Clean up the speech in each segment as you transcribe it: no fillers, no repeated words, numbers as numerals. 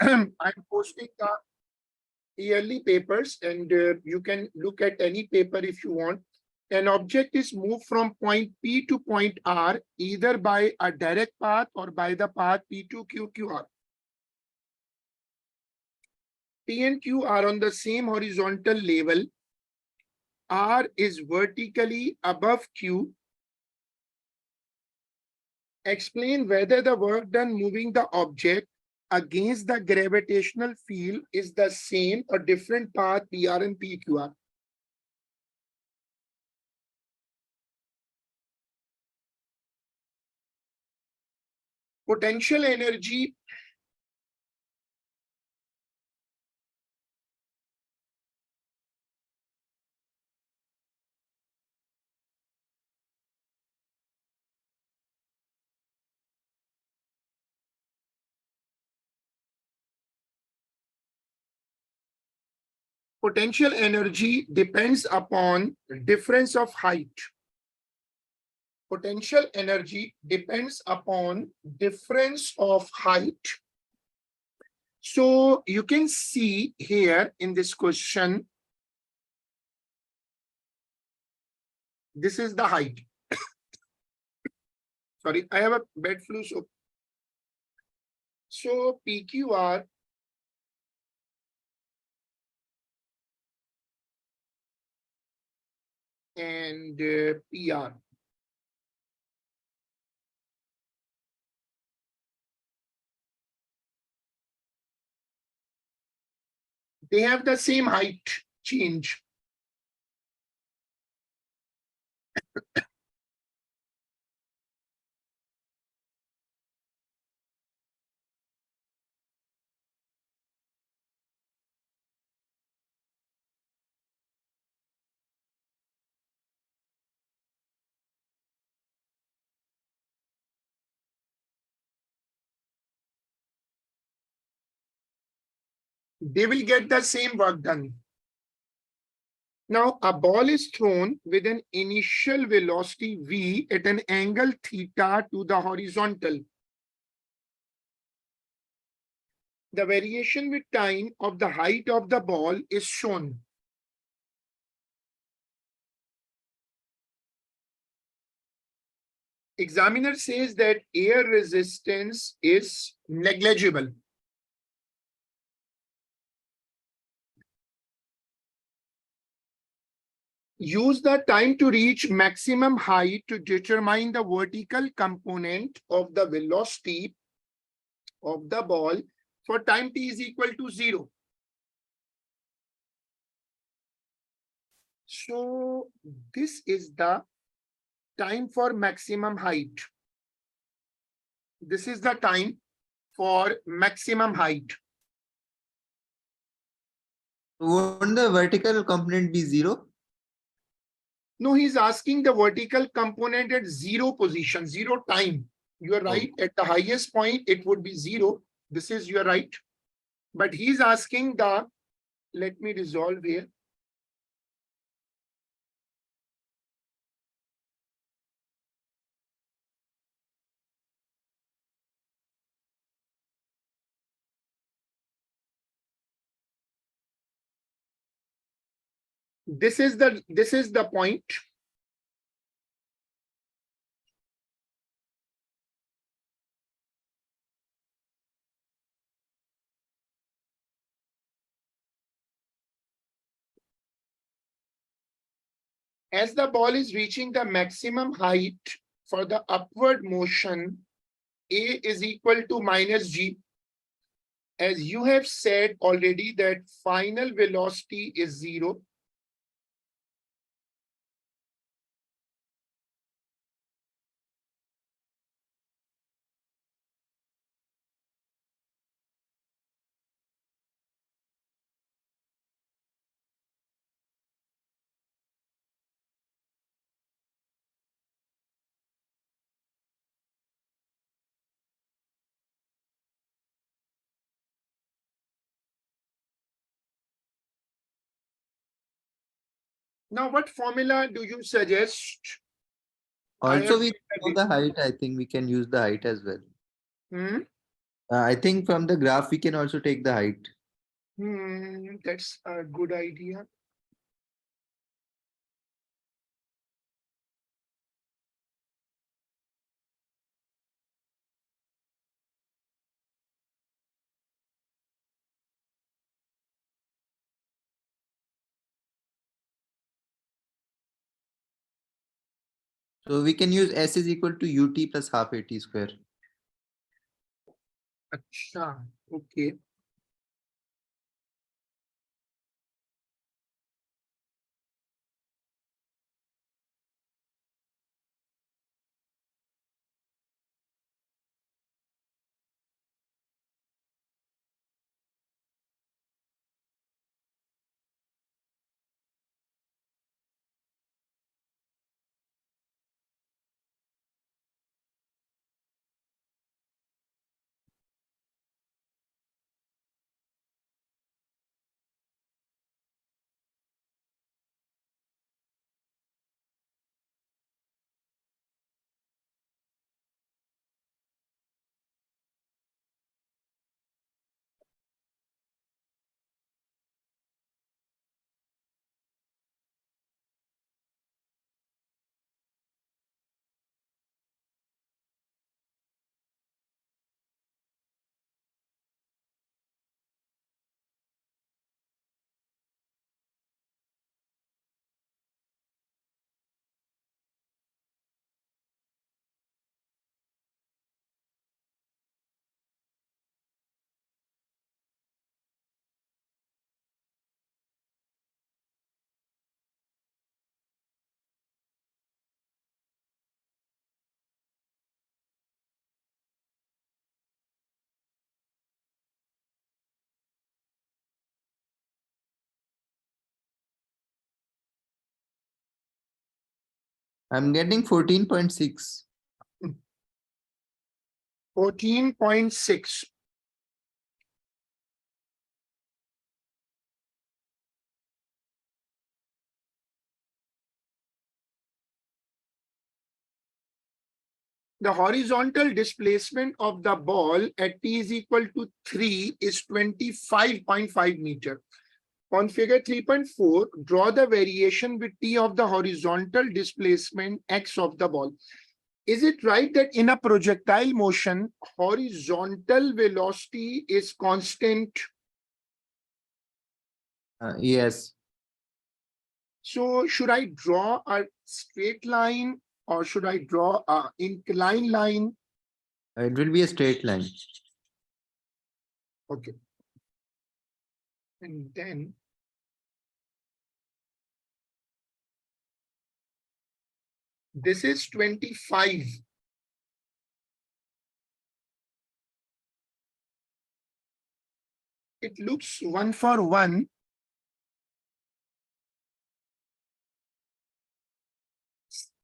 I'm posting the yearly papers, and you can look at any paper if you want. An object is moved from point P to point R either by a direct path or by the path P2QQR. P and Q are on the same horizontal level. R is vertically above Q. Explain whether the work done moving the object against the gravitational field is the same or different path PR and PQR. Potential energy depends upon difference of height. Potential energy depends upon difference of height. So you can see here in this question, this is the height. Sorry, I have a bad flu. So PQR and PR. They have the same height change. They will get the same work done. Now, a ball is thrown with an initial velocity v at an angle theta to the horizontal. The variation with time of the height of the ball is shown. Examiner says that air resistance is negligible. Use the time to reach maximum height to determine the vertical component of the velocity of the ball for time t is equal to 0. So this is the time for maximum height. This is the time for maximum height. Won't the vertical component be 0? No, he's asking the vertical component at 0 position, 0 time. You are right. At the highest point, it would be 0. This is your right. But he's asking the, let me resolve here. This is the point. As the ball is reaching the maximum height for the upward motion, A is equal to minus G. As you have said already that final velocity is 0. Now, what formula do you suggest? Also, we know the height. I think we can use the height as well. I think from the graph we can also take the height. That's a good idea. So we can use S is equal to UT plus half AT square. Acha, okay. I'm getting 14.6. 14.6. The horizontal displacement of the ball at t is equal to 3 is 25.5 meter. On figure 3.4, draw the variation with t of the horizontal displacement x of the ball. Is it right that in a projectile motion, horizontal velocity is constant? Yes, So should I draw a straight line or should I draw a inclined line? it will be a straight line. Okay. And then this is 25. It looks one for one.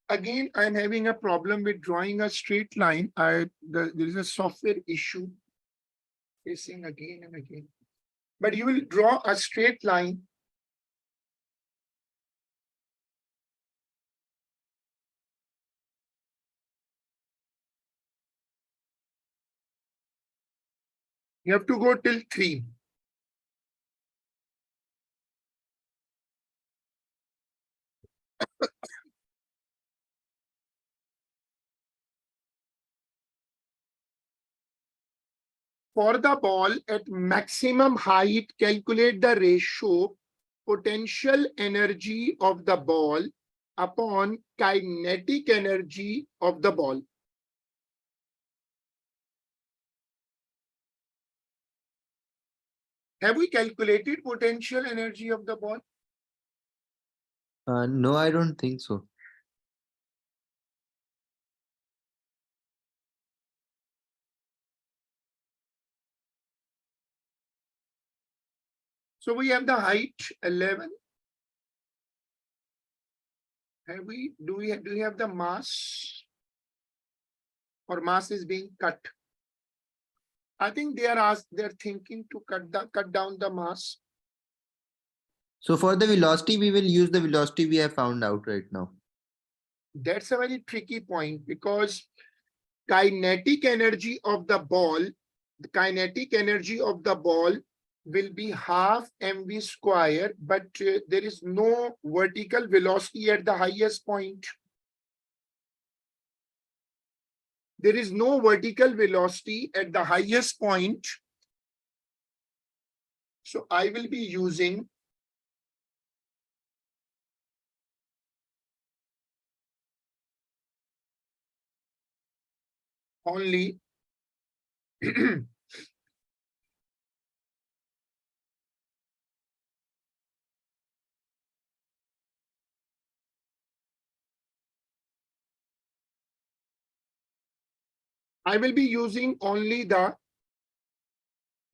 Again, I'm having a problem with drawing a straight line. There is a software issue facing again and again. But you will draw a straight line. You have to go till 3. For the ball at maximum height, calculate the ratio potential energy of the ball upon kinetic energy of the ball. Have we calculated potential energy of the ball? No, I don't think so. So we have the height 11. Do we have the mass? Or mass is being cut? I think they're thinking to cut down the mass. So for the velocity, we will use the velocity we have found out right now. That's a very tricky point because kinetic energy of the ball the kinetic energy of the ball will be half mv square, but there is no vertical velocity at the highest point. There is no vertical velocity at the highest point. So I will be using only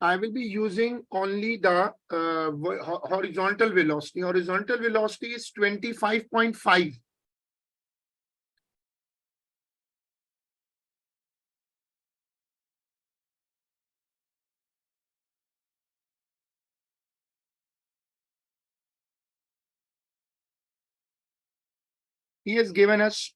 I will be using only the horizontal velocity. Horizontal velocity is 25.5. He has given us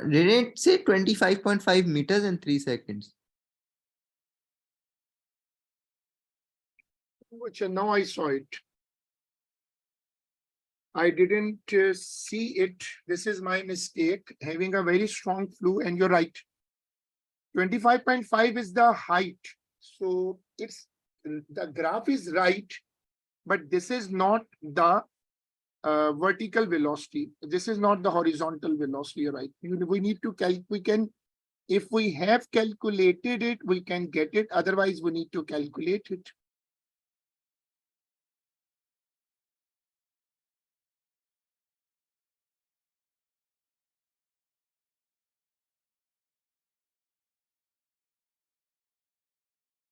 Did it say 25.5 meters in 3 seconds? which now I saw it. I didn't see it. This is my mistake, having a very strong flu, and you're right. 25.5 is the height. So it's the graph is right, but this is not the vertical velocity. This is not the horizontal velocity, right? We need to we can, if we have calculated it, we can get it. Otherwise, we need to calculate it.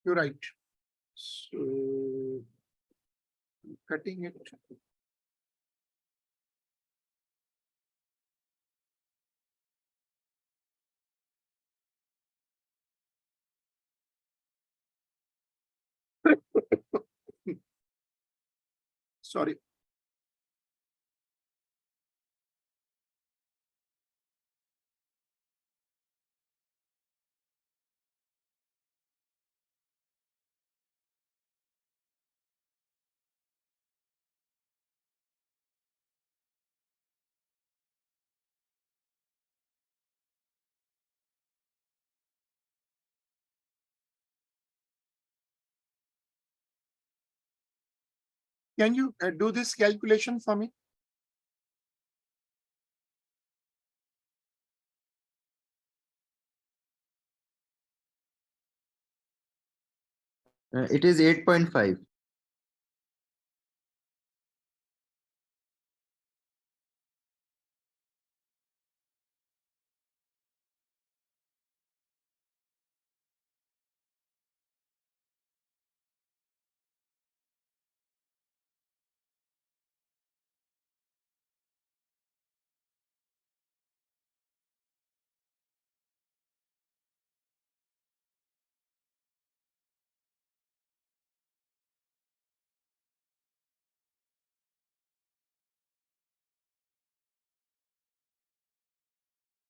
You're right. So cutting it. Sorry. Can you do this calculation for me? It is 8.5.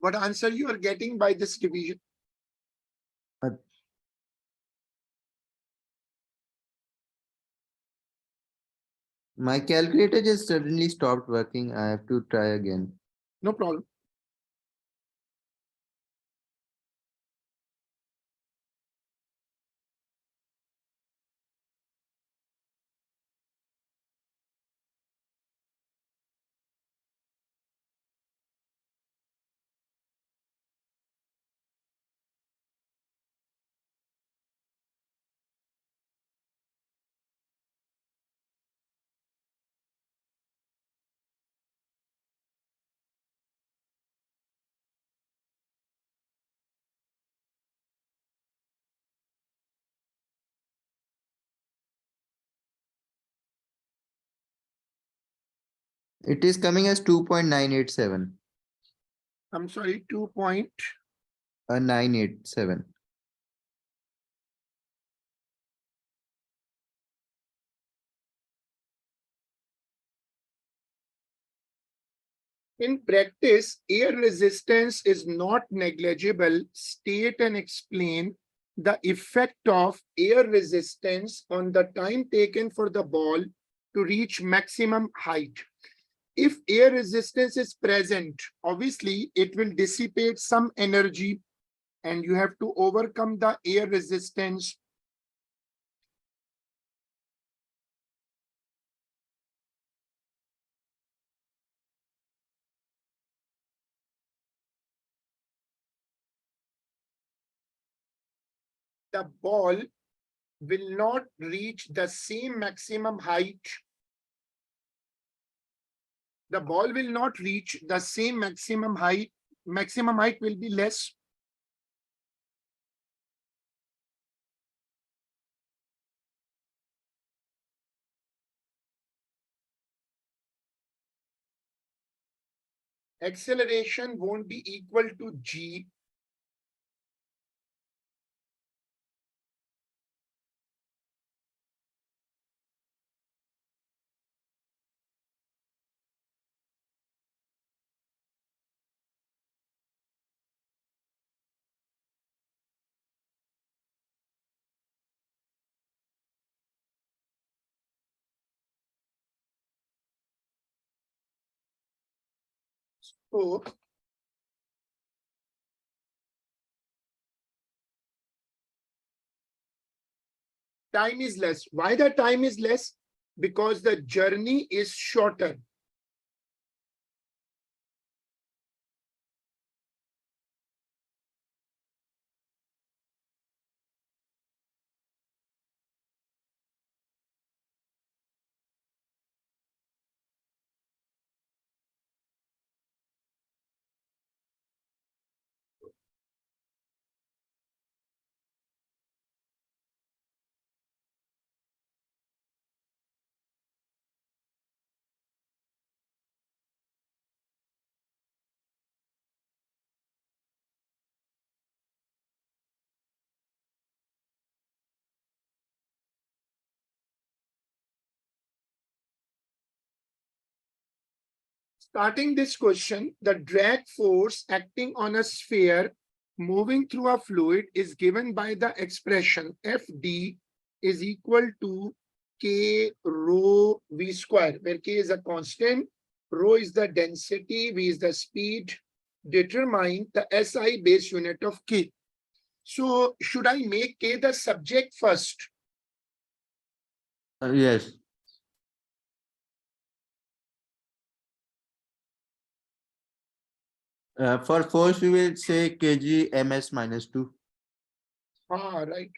What answer you are getting by this division? Uh, My calculator just suddenly stopped working. I have to try again. No problem. It is coming as 2.987. I'm sorry, 2 point. 987. In practice, air resistance is not negligible. State and explain the effect of air resistance on the time taken for the ball to reach maximum height. If air resistance is present, obviously it will dissipate some energy and you have to overcome the air resistance. The ball will not reach the same maximum height. The ball will not reach the same maximum height. Maximum height will be less. Acceleration won't be equal to g. So time is less. Why the time is less? Because the journey is shorter. Starting this question, the drag force acting on a sphere moving through a fluid is given by the expression Fd is equal to K rho V square, where K is a constant, rho is the density, V is the speed. Determine the SI base unit of K. So should I make K the subject first? Yes. For force, we will say kg ms minus 2. Right.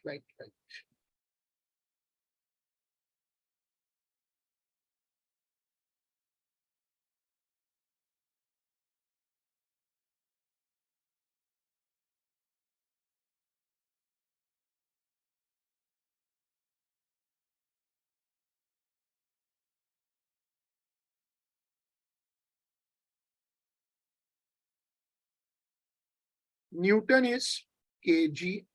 Newton is kg.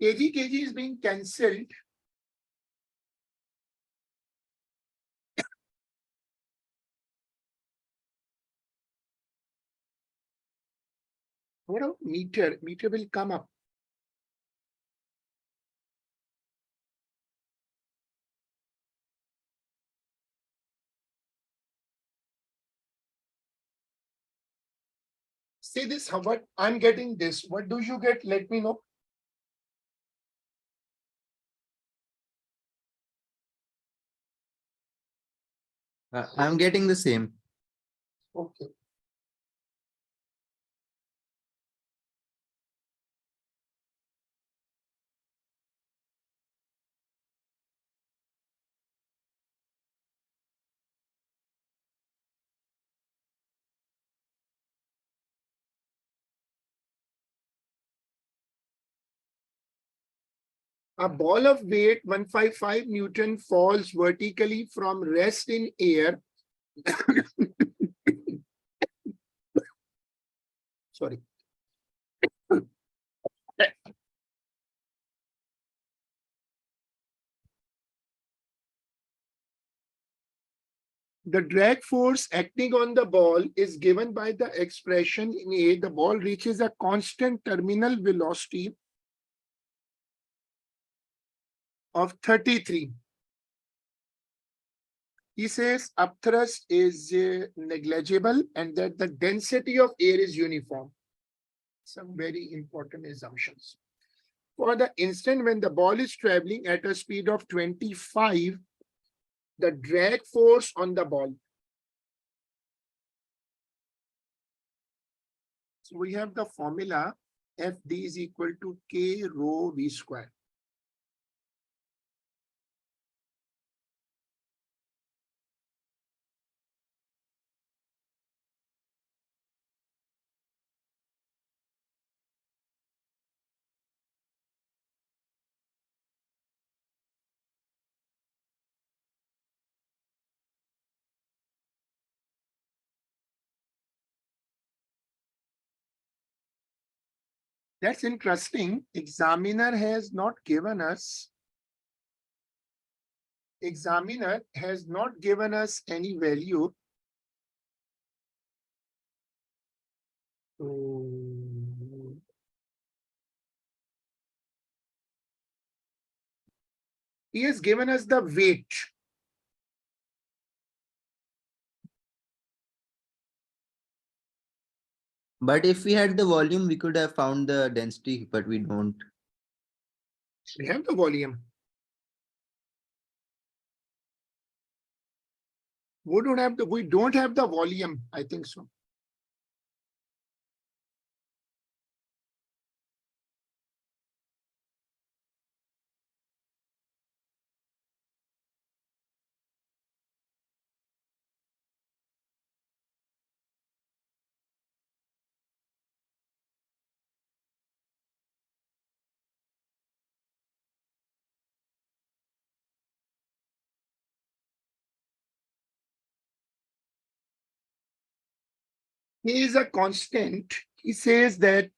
Kg is being cancelled. What about meter? Meter will come up. say this, how what I'm getting this. What do you get? Let me know. I'm getting the same. Okay. A ball of weight 155 Newton falls vertically from rest in air. Sorry. The drag force acting on the ball is given by the expression in A. The ball reaches a constant terminal velocity of 33. He says upthrust is negligible and that the density of air is uniform. Some very important assumptions. For the instant when the ball is traveling at a speed of 25, the drag force on the ball. So we have the formula Fd is equal to K rho V square. That's interesting. Examiner has not given us any value. So he has given us the weight. But if we had the volume, we could have found the density, but we don't. We have the volume. We don't have the volume. I think so. He is a constant. He says that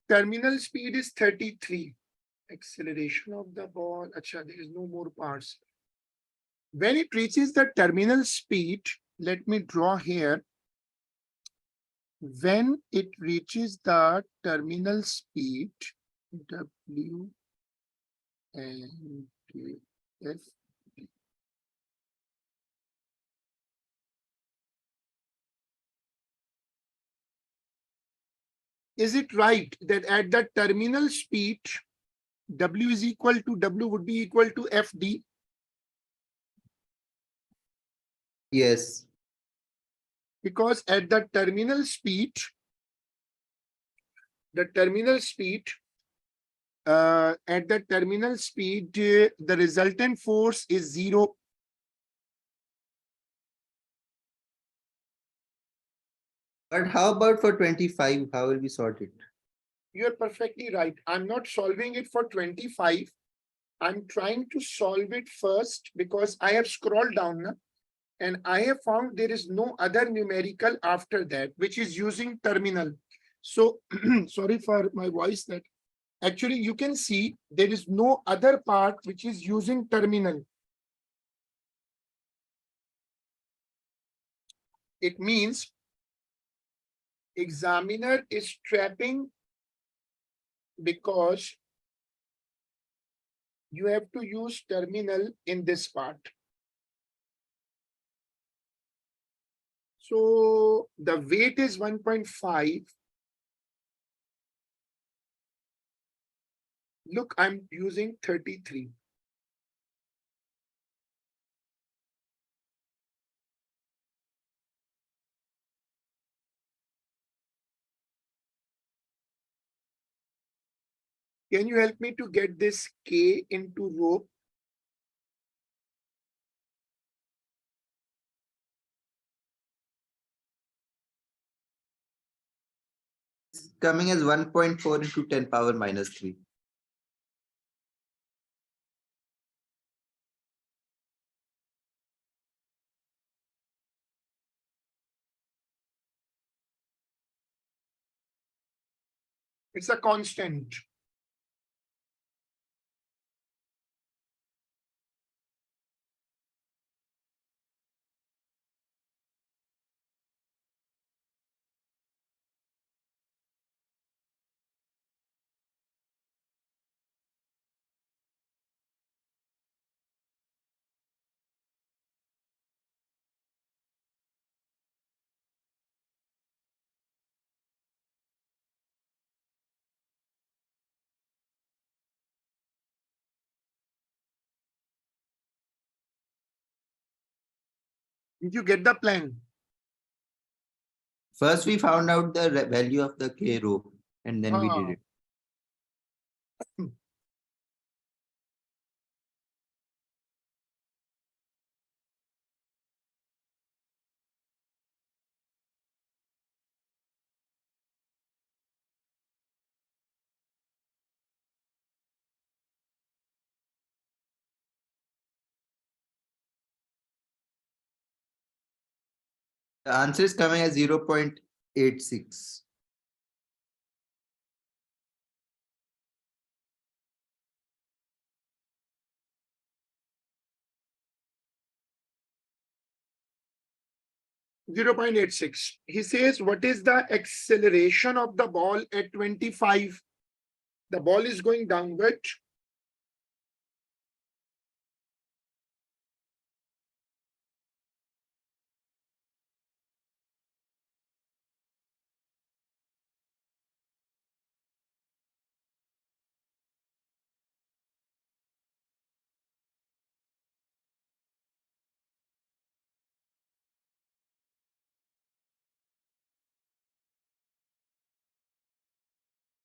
terminal speed is 33. Acceleration of the ball. Acha, there is no more parts. When it reaches the terminal speed, let me draw here. When it reaches the terminal speed, W and F. Is it right that at the terminal speed, W would be equal to FD? Yes. Because at the terminal speed, the resultant force is 0. But how about for 25? How will we sort it? You're perfectly right. I'm not solving it for 25. I'm trying to solve it first because I have scrolled down and I have found there is no other numerical after that, which is using terminal. So sorry for my voice that actually you can see there is no other part which is using terminal. It means examiner is trapping because you have to use terminal in this part. So the weight is 1.5. Look, I'm using 33. Can you help me to get this K into row? It's coming as 1.4 into 10 power minus 3. It's a constant. Did you get the plan? First, we found out the value of the K row and then we did it. Hmm. The answer is coming as 0.86. Zero 0.86. He says, what is the acceleration of the ball at 25? The ball is going downward.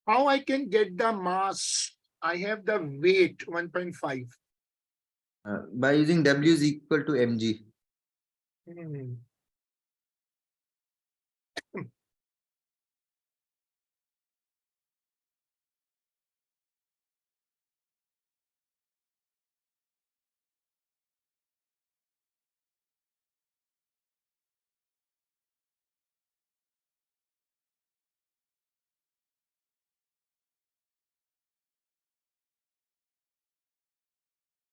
How I can get the mass? I have the weight 1.5. By using W is equal to mg. Hmm.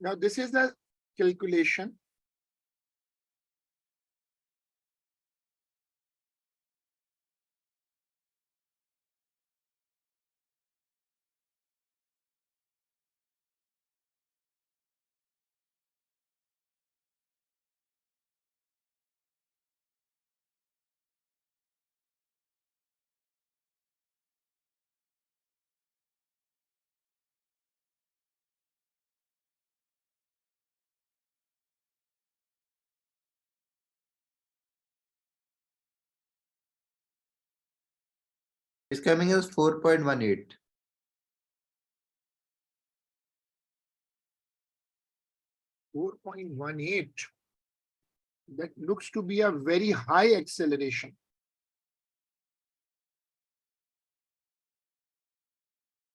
Now this is the calculation. It's coming as 4.18. 4.18. That looks to be a very high acceleration.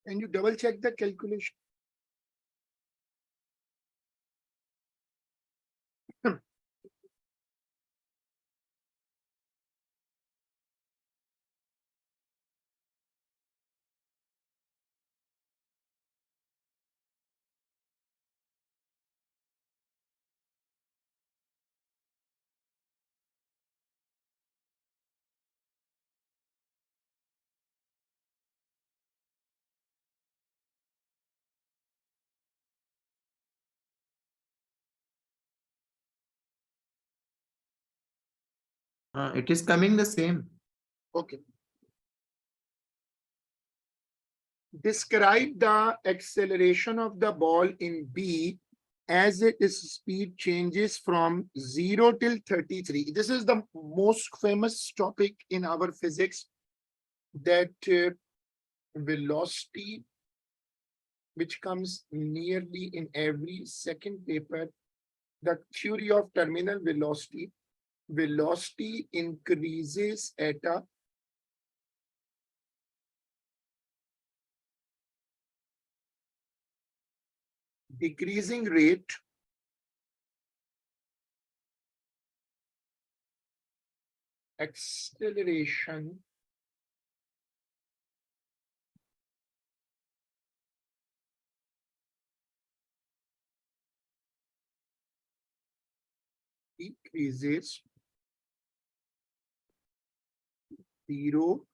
Can you double check the calculation? It is coming the same. Okay. Describe the acceleration of the ball in B as its speed changes from 0 till 33. This is the most famous topic in our physics, that velocity, which comes nearly in every second paper, the theory of terminal velocity. Velocity increases at a decreasing rate acceleration decreases 0,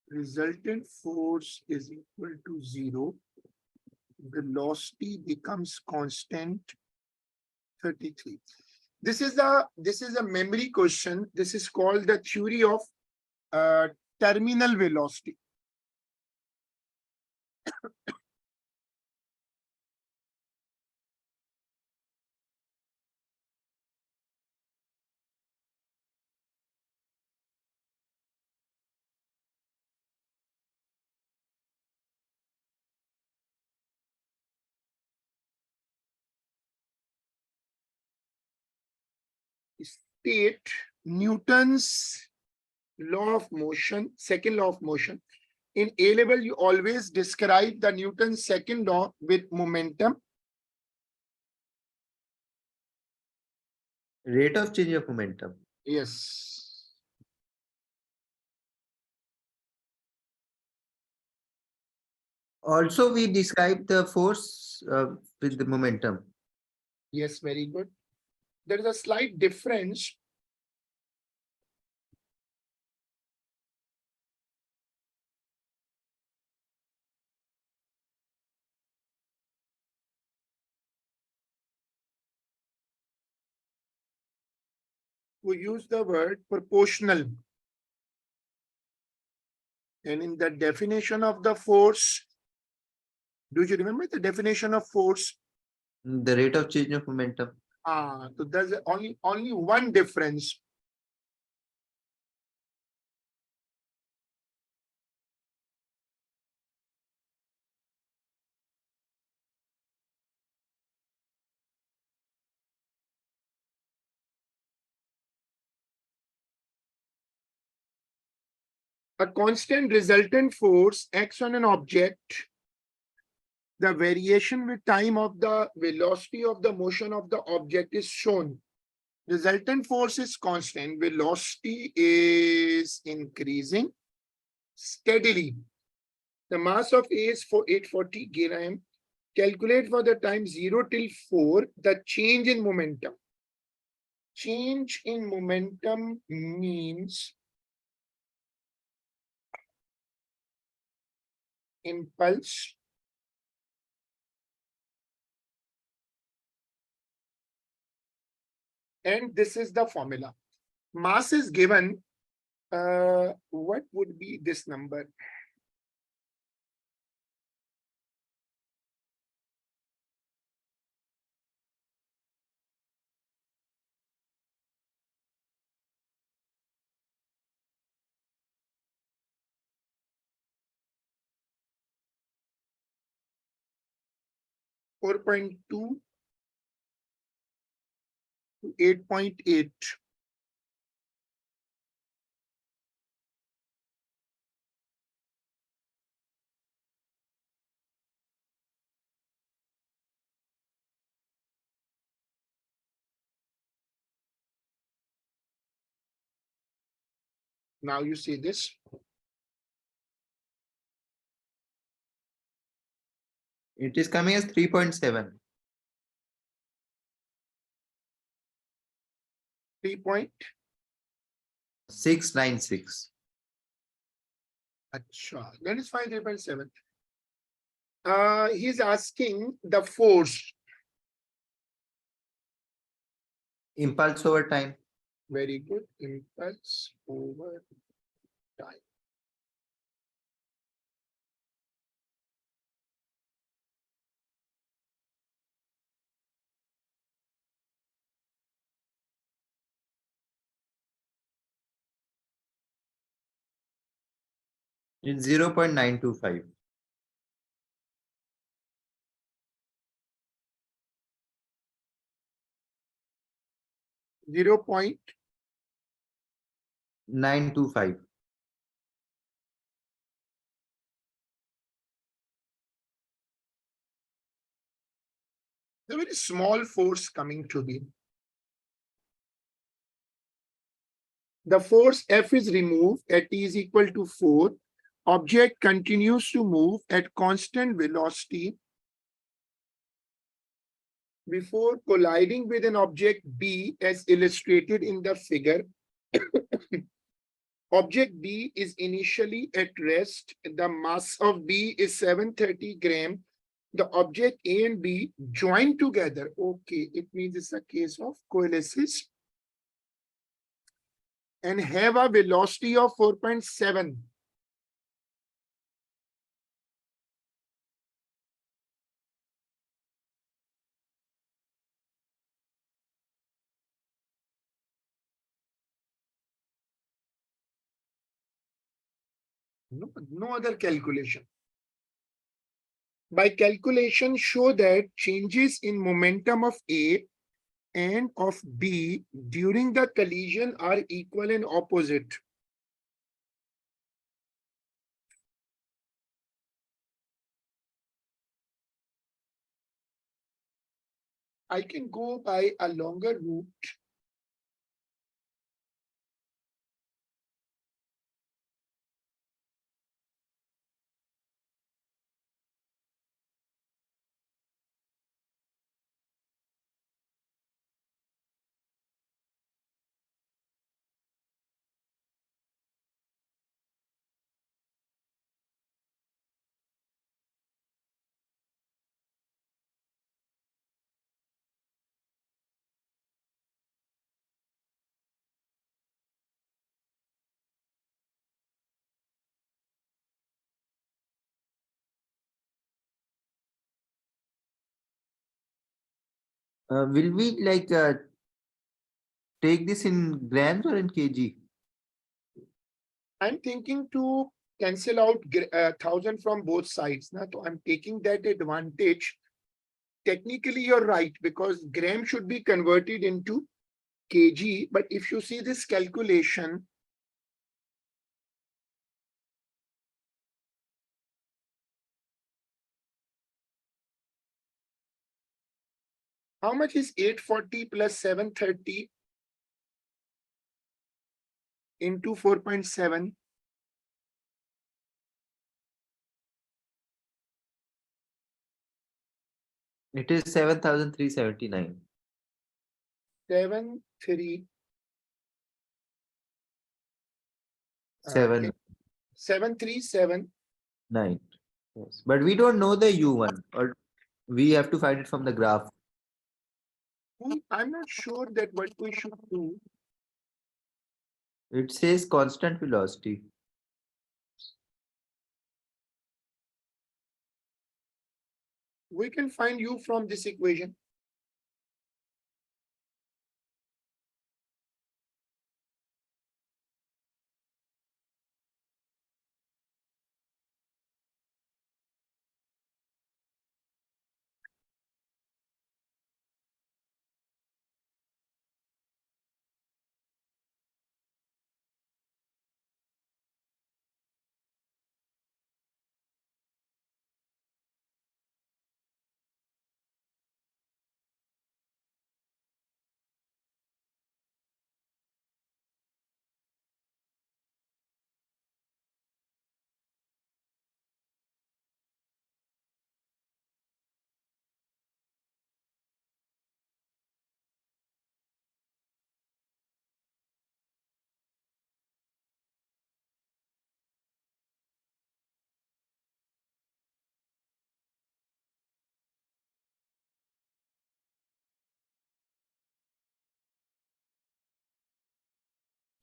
resultant force is equal to 0, velocity becomes constant 33. This is a memory question. This is called the theory of terminal velocity. State Newton's law of motion, second law of motion. In A level, you always describe the Newton's second law with momentum. Rate of change of momentum. Yes. Also, we describe the force with the momentum. Yes, very good. There is a slight difference. We use the word proportional. And in the definition of the force, do you remember the definition of force? The rate of change of momentum. So there's only one difference. A constant resultant force acts on an object. The variation with time of the velocity of the motion of the object is shown. Resultant force is constant. Velocity is increasing steadily. The mass of A is 840 gram. Calculate for the time 0 till 4 the change in momentum. Change in momentum means impulse and this is the formula. Mass is given. What would be this number? Four point two to 8.8. Now you see this. It is coming as 3.7. 3.696. 696. That is fine. 3.7. He's asking the force. Impulse over time. Very good. Impulse over time. It's 0.925. 0.925. 925. A very small force coming to be. The force F is removed at t is equal to 4. Object continues to move at constant velocity before colliding with an object B as illustrated in the figure. Object B is initially at rest. The mass of B is 730 gram. The object A and B join together. Okay, it means it's a case of coalescence and have a velocity of 4.7. No other calculation. By calculation, show that changes in momentum of A and of B during the collision are equal and opposite. I can go by a longer route. Will we take this in grams or in kg? I'm thinking to cancel out 1,000 from both sides. Na? So I'm taking that advantage. Technically, you're right, because gram should be converted into kg. But if you see this calculation, how much is 840 plus 730 into 4.7? It is 7,379. 7, 3, 7, 737. 9. Yes. But we don't know the U1, or we have to find it from the graph. I'm not sure that what we should do. It says constant velocity. We can find u from this equation.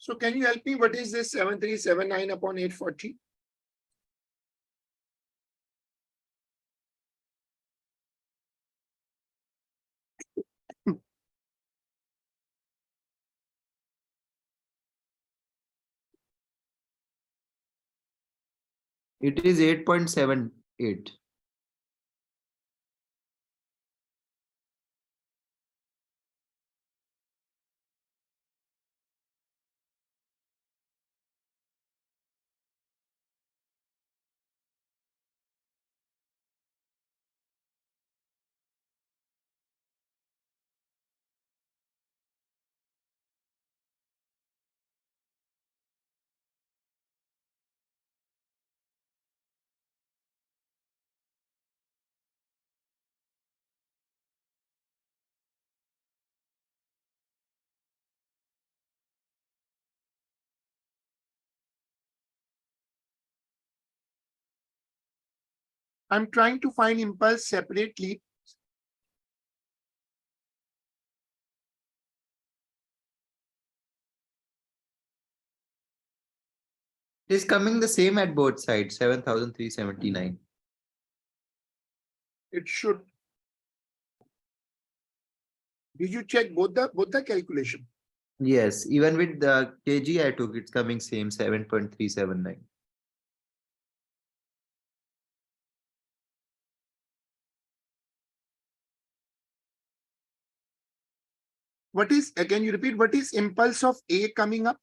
So can you help me? What is this 7379 upon 840? It is 8.78. I'm trying to find impulse separately. It is coming the same at both sides, 7,379. It should. Did you check both the calculation? Yes, even with the kg I took, it's coming same 7.379. What is, again, you repeat, what is impulse of A coming up?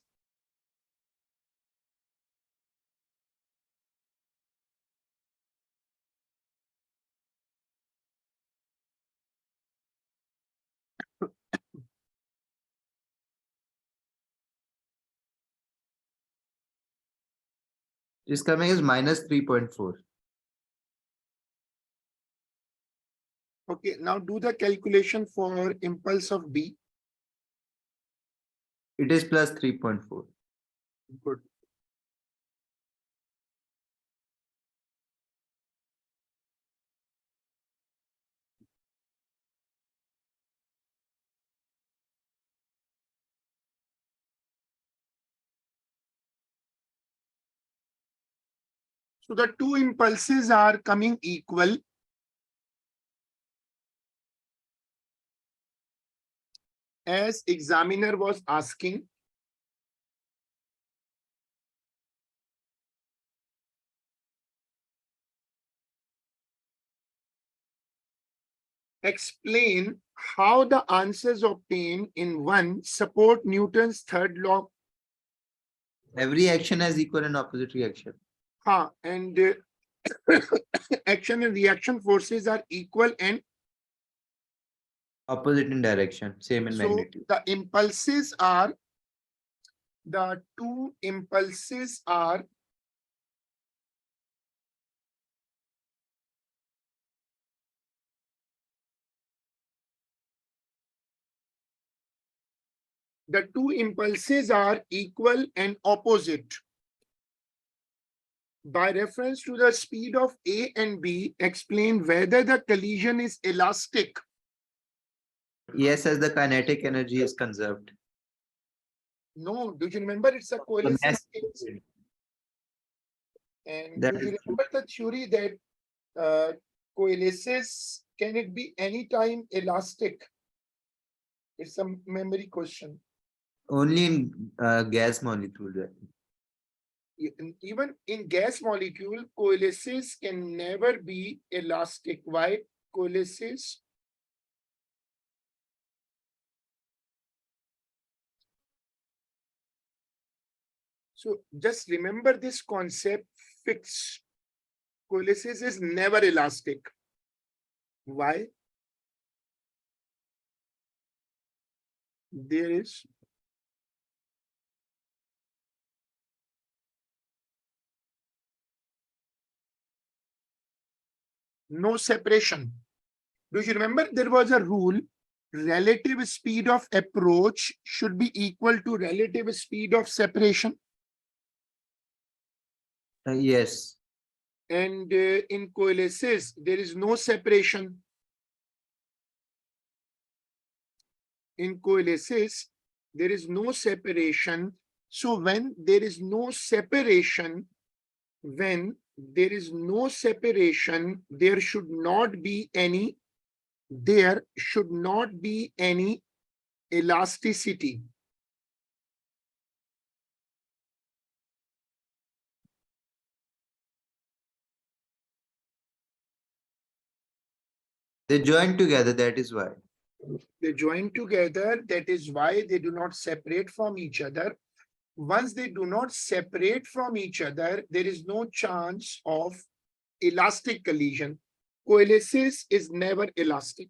It's coming as minus 3.4. Okay, now do the calculation for impulse of B. It is plus 3.4. Good. So the two impulses are coming equal. As examiner was asking, explain how the answers obtained in one support Newton's third law. Every action has equal and opposite reaction. And action and reaction forces are equal, and Opposite in direction, same in so magnitude. the impulses are, the two impulses are equal and opposite. By reference to the speed of A and B, explain whether the collision is elastic. Yes, as the kinetic energy is conserved. No, do you remember it's a The coalescence mass- case? And That do you is remember the theory that coalesces, can it be anytime elastic? It's a memory question. only in gas molecule. Even in gas molecule, coalesces can never be elastic. Why? Coalesces, so just remember this concept, fixed. Coalesces is never elastic. Why? There is no separation. Do you remember there was a rule? Relative speed of approach should be equal to relative speed of separation. Yes. And in coalesces, there is no separation. In coalesces, there is no separation. So when there is no separation, when there is no separation, there should not be any elasticity. They join together, that is why. They join together, that is why they do not separate from each other. Once they do not separate from each other, there is no chance of elastic collision. Coalescence is never elastic.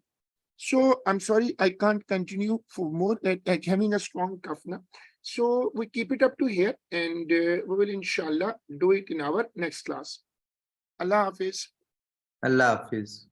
So I'm sorry, I can't continue for more, like having a strong cough now. So we keep it up to here, and we will inshallah do it in our next class. Allah Hafiz. Allah Hafiz.